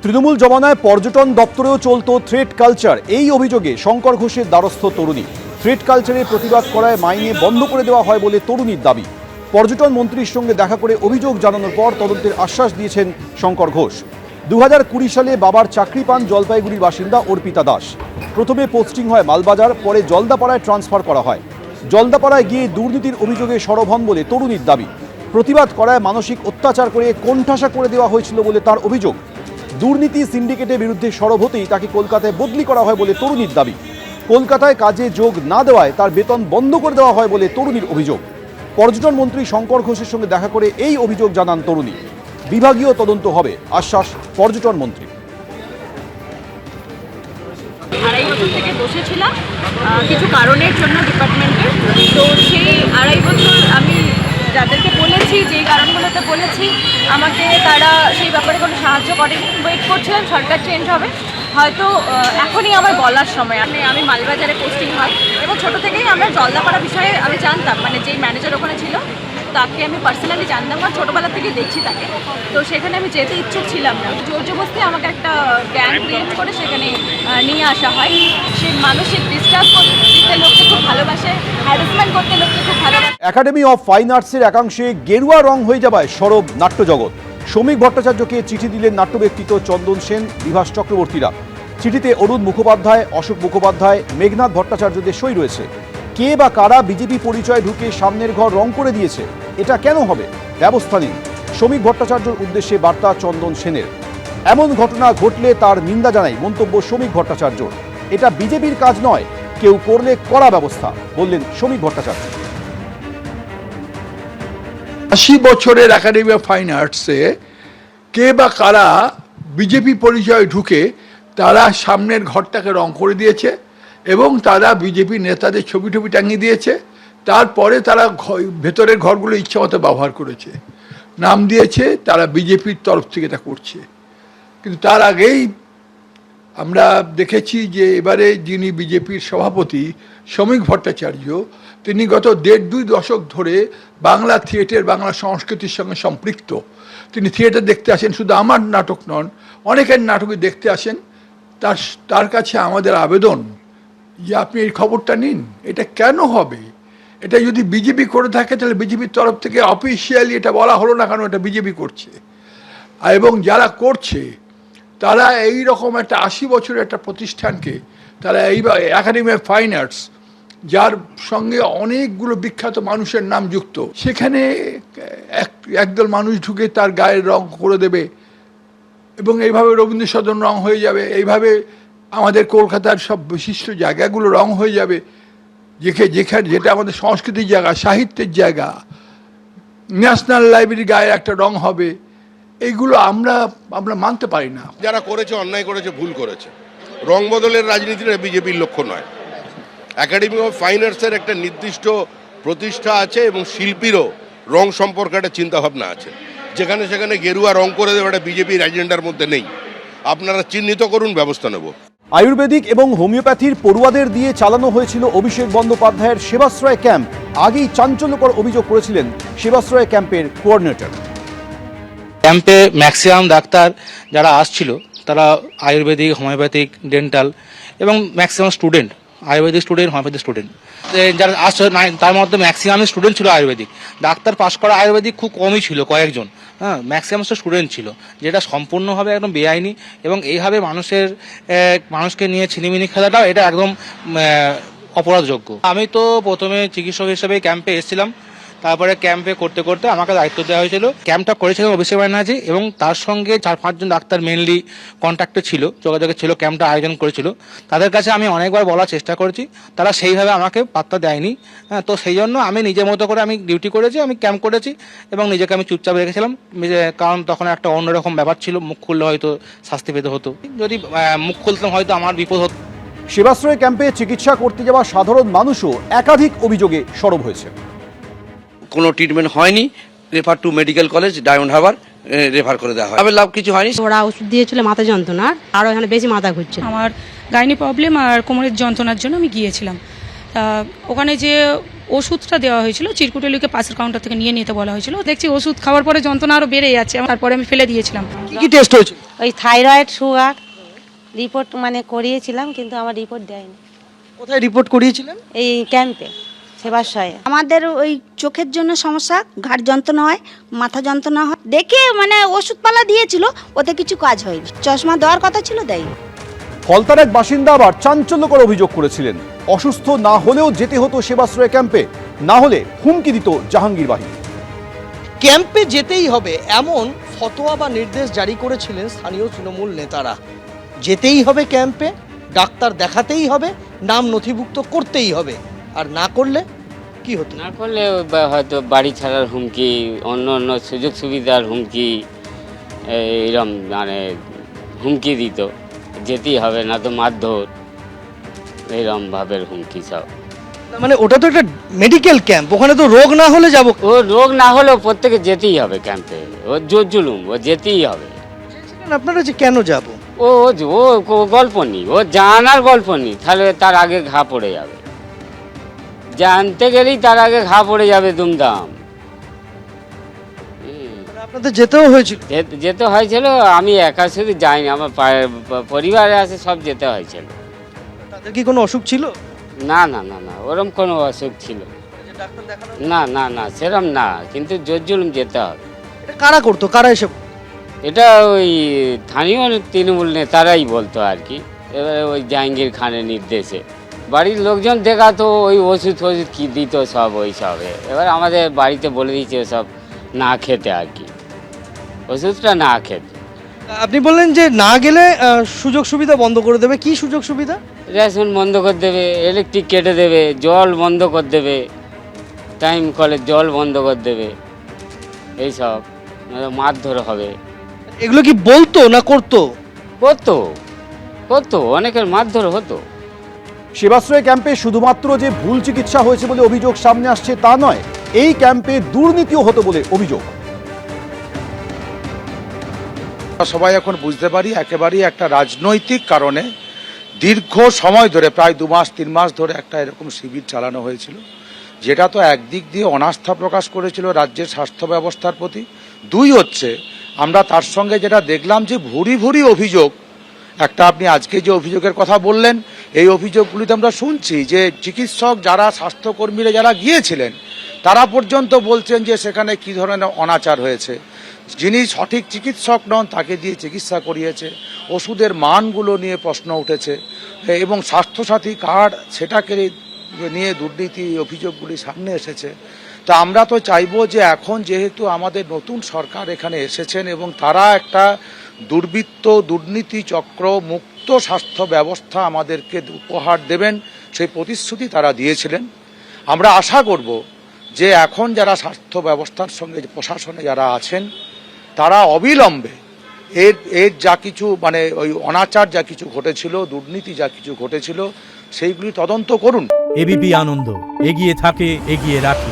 তৃণমূল জমানায় পর্যটন দপ্তরেও চলত থ্রেড কালচার। এই অভিযোগে শঙ্কর ঘোষের দ্বারস্থ তরুণী। থ্রেড কালচারের প্রতিবাদ করায় মাইনে বন্ধ করে দেওয়া হয় বলে তরুণীর দাবি। পর্যটন মন্ত্রীর সঙ্গে দেখা করে অভিযোগ জানানোর পর তদন্তের আশ্বাস দিয়েছেন শঙ্কর ঘোষ। 2020 সালে বাবার চাকরি পান জলপাইগুড়ির বাসিন্দা অর্পিতা দাস। প্রথমে পোস্টিং হয় মালবাজার, পরে জলদাপাড়ায় ট্রান্সফার করা হয়। জলদাপাড়ায় গিয়ে দুর্নীতির অভিযোগে সরব হন বলে তরুণীর দাবি। প্রতিবাদ করায় মানসিক অত্যাচার করে কোণঠাসা করে দেওয়া হয়েছিল বলে তার অভিযোগ। দুর্নীতি সিন্ডিকেটের বিরুদ্ধে সরব হতেই তাকে কলকাতায় বদলি করা হয় বলে তরুণীর দাবি। কলকাতায় কাজে যোগ না দেওয়ায় তার বেতন বন্ধ করে দেওয়া হয় বলে তরুণীর অভিযোগ। পর্যটন মন্ত্রী শঙ্কর ঘোষের সঙ্গে দেখা করে এই অভিযোগ জানান তরুণী। বিভাগীয় তদন্ত হবে, আশ্বাস পর্যটন মন্ত্রী। 2.5 বছর থেকে বসেছিলাম কিছু কারণের জন্য ডিপার্টমেন্টে। তো সেই 2.5 বছর আমি যাদেরকে বলেছি, যেই কারণগুলোতে বলেছি, আমাকে তারা সেই ব্যাপারে কোনো সাহায্য করেনি। ওয়েট করছিলাম সরকার চেঞ্জ হবে, হয়তো এখনই আমার বলার সময়। আমি মালবাজারে পোস্টিং হয় এবং ছোটো থেকেই আমরা জলদাপাড়া বিষয়ে আমি জানতাম, মানে যেই ম্যানেজার ওখানে ছিল তাকে আমি পার্সোনালি জানতাম, আর ছোটোবেলা থেকে দেখছি তাকে। তো সেখানে আমি যেতে ইচ্ছুক ছিলাম না। জোর জবরদস্তি আমাকে একটা গ্যাং ক্রিয়েট করে সেখানে নিয়ে আসা হয়। সে মানসিক ডিস্টার্ব করতে লোককে খুব ভালোবাসে, হ্যারাসমেন্ট করতে লোককে খুব ভালোবাসে। একাডেমি অফ ফাইন আর্টসের একাংশে গেরুয়া রং হয়ে যাওয়ায় সরব নাট্যজগৎ। শ্রমিক ভট্টাচার্যকে চিঠি দিলেন নাট্য ব্যক্তিত্ব চন্দন সেন, বিভাস চক্রবর্তীরা। চিঠিতে অরুণ মুখোপাধ্যায়, অশোক মুখোপাধ্যায়, মেঘনাথ ভট্টাচার্যদের সই রয়েছে। কে বা কারা বিজেপি পরিচয় ঢুকে সামনের ঘর রং করে দিয়েছে, এটা কেন হবে, ব্যবস্থা নিন। শ্রমিক ভট্টাচার্যর উদ্দেশ্যে বার্তা চন্দন সেনের। এমন ঘটনা ঘটলে তার নিন্দা জানাই, মন্তব্য শ্রমিক ভট্টাচার্য। এটা বিজেপির কাজ নয়, কেউ করলে কড়া ব্যবস্থা, বললেন শ্রমিক ভট্টাচার্য। 80 বছরের একাডেমি অফ ফাইন আর্টসে কে বা কারা বিজেপি পরিচয় ঢুকে তারা সামনের ঘরটাকে রং করে দিয়েছে এবং তারা বিজেপি নেতাদের ছবি টাঙিয়ে দিয়েছে। তারপরে তারা ভেতরের ঘরগুলো ইচ্ছামতো ব্যবহার করেছে, নাম দিয়েছে তারা বিজেপির তরফ থেকে এটা করছে। কিন্তু তার আগেই আমরা দেখেছি যে এবারে যিনি বিজেপির সভাপতি শ্রমিক ভট্টাচার্য, তিনি গত 1.5-2 দশক ধরে বাংলা থিয়েটার, বাংলা সংস্কৃতির সঙ্গে সম্পৃক্ত। তিনি থিয়েটার দেখতে আসেন, শুধু আমার নাটক নন, অনেকের নাটকই দেখতে আসেন। তার কাছে আমাদের আবেদন যে আপনি এই খবরটা নিন। এটা কেন হবে? এটা যদি বিজেপি করে থাকে তাহলে বিজেপির তরফ থেকে অফিসিয়ালি এটা বলা হলো না কেন এটা বিজেপি করছে। এবং যারা করছে তারা এই রকম একটা 80 বছরের একটা প্রতিষ্ঠানকে, তারা এই একাডেমি অফ ফাইন আর্টস, যার সঙ্গে অনেকগুলো বিখ্যাত মানুষের নাম যুক্ত, সেখানে একদল মানুষ ঢুকে তার গায়ের রং করে দেবে এবং এইভাবে রবীন্দ্র সদন রং হয়ে যাবে, এইভাবে আমাদের কলকাতার সব বিশিষ্ট জায়গাগুলো রং হয়ে যাবে, যেটা আমাদের সংস্কৃতির জায়গা, সাহিত্যের জায়গা, ন্যাশনাল লাইব্রেরি গায়ে একটা রং হবে। এইগুলো আমরা মানতে পারি না। যারা করেছে, অন্যায় করেছে, ভুল করেছে। রং বদলের রাজনীতিটা বিজেপির লক্ষ্য নয়। একাডেমি অফ ফাইন আর্টসের একটা নির্দিষ্ট প্রতিষ্ঠা আছে এবং শিল্পীরও রং সম্পর্কে একটা চিন্তাভাবনা আছে। যেখানে সেখানে গেরুয়া রং করে দেওয়া একটা বিজেপির এজেন্ডার মধ্যে নেই। আপনারা চিহ্নিত করুন, ব্যবস্থা নেব। আয়ুর্বেদিক এবং হোমিওপ্যাথির পড়ুয়াদের দিয়ে চালানো হয়েছিল অভিষেক বন্দ্যোপাধ্যায়ের সেবাশ্রয় ক্যাম্প। আগেই চাঞ্চল্যকর অভিযোগ করেছিলেন সেবাশ্রয় ক্যাম্পের কোঅর্ডিনেটর। ক্যাম্পে ম্যাক্সিমাম ডাক্তার যারা আসছিল তারা আয়ুর্বেদিক, হোমিওপ্যাথিক, ডেন্টাল এবং maximum student, Ayurvedic student, homeopathic student, যারা আসছে তার মধ্যে ম্যাক্সিমাম স্টুডেন্ট ছিল আয়ুর্বেদিক। ডাক্তার পাশ করা আয়ুর্বেদিক খুব কমই ছিল, কয়েকজন। হ্যাঁ, ম্যাক্সিমাম স্টুডেন্ট ছিল, যেটা সম্পূর্ণভাবে একদম বেআইনি। এবং এইভাবে মানুষকে নিয়ে ছিনিমিনি খেলাটাও এটা একদম অপরাধযোগ্য। আমি তো প্রথমে চিকিৎসক হিসেবে ক্যাম্পে এসেছিলাম, তারপরে ক্যাম্পে করতে করতে আমাকে দায়িত্ব দেওয়া হয়েছিল। ক্যাম্পটা করেছিলাম অভিষেক ব্যানার্জি এবং তার সঙ্গে 4-5 জন ডাক্তার মেনলি কন্ট্যাক্টে ছিল, যোগাযোগে ছিল, ক্যাম্পটা আয়োজন করেছিল। তাদের কাছে আমি অনেকবার বলার চেষ্টা করেছি, তারা সেইভাবে আমাকে পাত্তা দেয়নি। হ্যাঁ, তো সেই জন্য আমি নিজের মতো করে আমি ডিউটি করেছি, আমি ক্যাম্প করেছি এবং নিজেকে আমি চুপচাপ রেখেছিলাম। কারণ তখন একটা অন্যরকম ব্যাপার ছিল, মুখ খুললে হয়তো শাস্তি পেতে হতো, যদি মুখ খুলতাম হয়তো আমার বিপদ হতো। সেবাশ্রয় ক্যাম্পে চিকিৎসা করতে যাওয়া সাধারণ মানুষও একাধিক অভিযোগে সরব হয়েছে। কোনো ট্রিটমেন্ট হয়নি, refer to medical college, diamond Harbour refer করে দেওয়া হয়। লাভ কিছু হয়নি। ওরা ওষুধ দিয়েছিল মাথা যন্ত্রণার, আরও এখানে বেশি মাথা ঘুরছে। আমার গাইনি প্রবলেম আর কোমরের যন্ত্রণার জন্য আমি গিয়েছিলাম। ওখানে যে ওষুধটা দেওয়া হয়েছিল চিরকুটেলিকে পাশের কাউন্টার থেকে নিয়ে নিতে বলা হয়েছিল। দেখছি ওষুধ খাওয়ার পরে যন্ত্রণা আরও বেড়ে যাচ্ছে, তারপরে আমি ফেলে দিয়েছিলাম। কি টেস্ট হয়েছে? ওই থাইরয়েড সুগার রিপোর্ট মানে করিয়েছিলাম, কিন্তু আমার রিপোর্ট দেয়নি। কোথায় রিপোর্ট করিয়েছিলেন? এই ক্যাম্পে, সেবাশ্রয়ে। আমাদের ওই চোখের জন্য সমস্যা, ঘাড় যন্ত্রণা হয়, মাথা যন্ত্রণা হয়, দেখে মানে ওষুধপালা দিয়েছিল, ওতে কিছু কাজ হয়নি। চশমা দেওয়ার কথা ছিল, দেয়নি। ফলতার এক বাসিন্দা আবার চাঞ্চল্যকর অভিযোগ করেছিলেন, অসুস্থ না হলেও যেতে হতো সেবাশ্রয় ক্যাম্পে, না হলে হুমকি দিত জাহাঙ্গীর বাহিনী। ক্যাম্পে যেতেই হবে এমন ফতোয়া বা নির্দেশ জারি করেছিলেন স্থানীয় তৃণমূল নেতারা। যেতেই হবে ক্যাম্পে, ডাক্তার দেখাতেই হবে, নাম নথিভুক্ত করতেই হবে, আর না করলে কি হতো? না করলে হয়তো বাড়ি ছাড়ার হুমকি, অন্য অন্য সুযোগ সুবিধার হুমকি, এইরকম মানে হুমকি দিত। যেতেই হবে, না তো মারধর, এইরকম ভাবের হুমকি সব। মানে ওটা তো একটা মেডিকেল ক্যাম্প, ওখানে তো রোগ না হলে যাব। ও রোগ না হলেও প্রত্যেকে যেতেই হবে ক্যাম্পে, ও জোর জুলুম, ও যেতেই হবে। আপনারা যে কেন যাব? ও ও গল্প নেই, ও জানার গল্প নেই, তাহলে তার আগে ঘা পড়ে যাবে। জানতে গেলেই তার আগে ঘা পড়ে যাবে দুমদাম। আপনাদের যেতেও হয়েছিল? যেতে হয়েছিল, আমি একা শুধু যাইনি, আমার পরিবারে আছে, সব যেতে হয়েছিল। তাদের কি কোনো অসুখ ছিল? না না না না, ওরম কোনো অসুখ ছিল না, না না সেরম না, কিন্তু জোর জুলুম যেতে হবে। এটা কারা করতো, কারা এসব? এটা ওই স্থানীয় তৃণমূল নেতারাই বলতো আর কি। এবারে ওই জাহাঙ্গীর খানের নির্দেশে বাড়ির লোকজন দেখাতো, ওই ওষুধ ফষুধ কি দিত সব ওই সবে। এবার আমাদের বাড়িতে বলে দিয়েছে সব না খেতে আর কি, ওষুধটা না খেতে। আপনি বললেন যে না গেলে সুযোগ সুবিধা বন্ধ করে দেবে। কি সুযোগ সুবিধা? রেশন বন্ধ করে দেবে, ইলেকট্রিক কেটে দেবে, জল বন্ধ করে দেবে, টাইম কলের জল বন্ধ করে দেবে, এইসব মারধর হবে। এগুলো কি বলতো না করতো? করতো করতো, অনেকের মারধর হতো। সেবাশ্রয় ক্যাম্পে শুধুমাত্র যে ভুল চিকিৎসা হয়েছে বলে অভিযোগ সামনে আসছে তা নয়, এই ক্যাম্পে দুর্নীতিও হতো বলে অভিযোগ। সবাই এখন বুঝতে পারি একেবারেই একটা রাজনৈতিক কারণে দীর্ঘ সময় ধরে, প্রায় 2 মাস 3 মাস ধরে একটা এরকম শিবির চালানো হয়েছিল, যেটা তো একদিক দিয়ে অনাস্থা প্রকাশ করেছিল রাজ্যের স্বাস্থ্য ব্যবস্থার প্রতি। 2 হচ্ছে আমরা তার সঙ্গে যেটা দেখলাম যে ভুরি ভুরি অভিযোগ। একটা আপনি আজকে যে অভিযোগের কথা বললেন, এই অভিযোগগুলিতে আমরা শুনছি যে চিকিৎসক যারা, স্বাস্থ্যকর্মীরা যারা গিয়েছিলেন, তারা পর্যন্ত বলছেন যে সেখানে কি ধরনের অনাচার হয়েছে। যিনি সঠিক চিকিৎসক নন তাকে দিয়ে চিকিৎসা করিয়েছে, ওষুধের মানগুলো নিয়ে প্রশ্ন উঠেছে, এবং স্বাস্থ্যসাথী কার্ড সেটাকে নিয়ে দুর্নীতি অভিযোগগুলি সামনে এসেছে। তা আমরা তো চাইবো যে এখন যেহেতু আমাদের নতুন সরকার এখানে এসেছেন এবং তারা একটা দুর্বৃত্ত দুর্নীতি চক্র মুক্ত স্বাস্থ্য ব্যবস্থা আমাদেরকে উপহার দেবেন, সেই প্রতিশ্রুতি তারা দিয়েছিলেন। আমরা আশা করব যে এখন যারা স্বাস্থ্য ব্যবস্থার সঙ্গে প্রশাসনে যারা আছেন, তারা অবিলম্বে এর যা কিছু মানে ওই অনাচার যা কিছু ঘটেছিল, দুর্নীতি যা কিছু ঘটেছিল, সেইগুলি তদন্ত করুন। এবিপি আনন্দ, এগিয়ে থাকে, এগিয়ে রাখে।